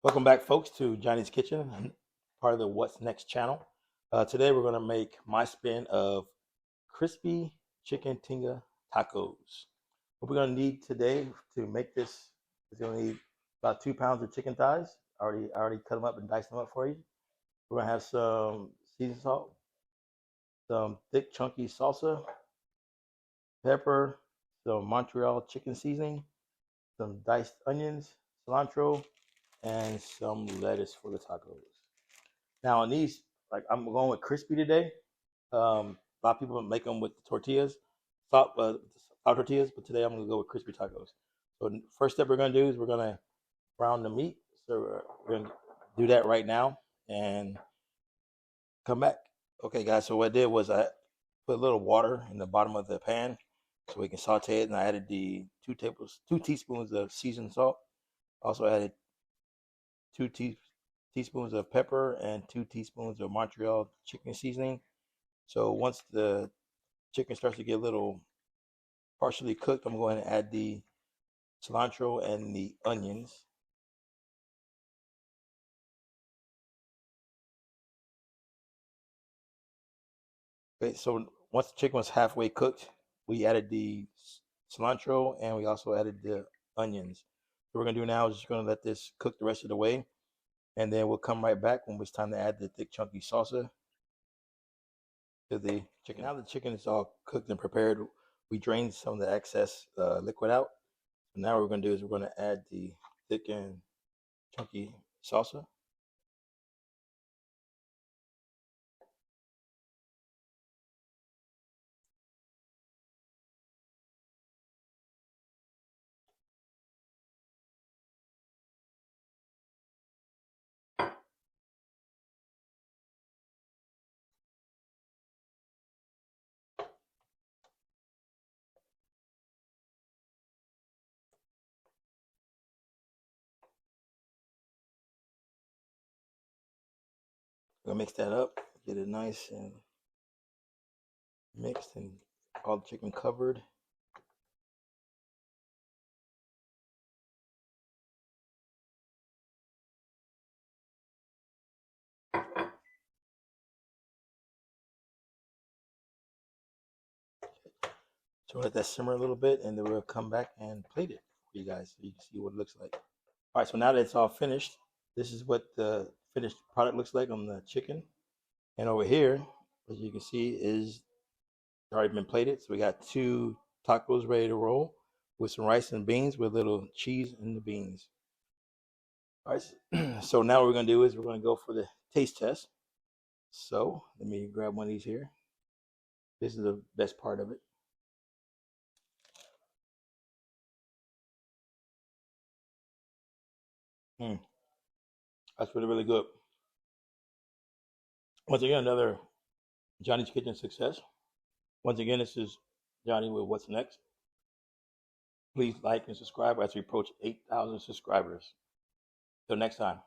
Welcome back, folks, to Johnny's Kitchen, part of the What's Next channel. Today, we're going to make my spin of crispy chicken tinga tacos. What we're going to need today to make this is going to need about 2 pounds of chicken thighs. I already cut them up and diced them up for you. We're going to have some seasoned salt, some thick, chunky salsa, pepper, some Montreal chicken seasoning, some diced onions, cilantro, and some lettuce for the tacos. Now on these, like I'm going with crispy today. A lot of people make them with the tortillas, flour tortillas, but today I'm gonna go with crispy tacos. So first step we're gonna do is we're gonna brown the meat. So we're gonna do that right now and come back. Okay, guys. So what I did was I put a little water in the bottom of the pan so we can saute it, and I added the 2 teaspoons of seasoned salt. Also added two teaspoons of pepper and 2 teaspoons of Montreal chicken seasoning. So once the chicken starts to get a little partially cooked, I'm going to add the cilantro and the onions. Okay, so once the chicken was halfway cooked, we added the cilantro and we also added the onions. What we're gonna do now is just gonna let this cook the rest of the way, and then we'll come right back when it's time to add the thick chunky salsa to the chicken. Now the chicken is all cooked and prepared. We drained some of the excess liquid out. So now what we're going to do is we're going to add the thick and chunky salsa. We're going to mix that up, get it nice and mixed and all the chicken covered. So we'll let that simmer a little bit, and then we'll come back and plate it for you guys so you can see what it looks like. All right, so now that it's all finished, this is what the finished product looks like on the chicken. And over here, as you can see, is already been plated. So we got 2 tacos ready to roll with some rice and beans with a little cheese in the beans. All right, so now what we're gonna do is we're gonna go for the taste test. So let me grab one of these here. This is the best part of it. Mm, that's really, really good. Once again, another Johnny's Kitchen success. Once again, this is Johnny with What's Next. Please like and subscribe as we approach 8,000 subscribers. Till next time.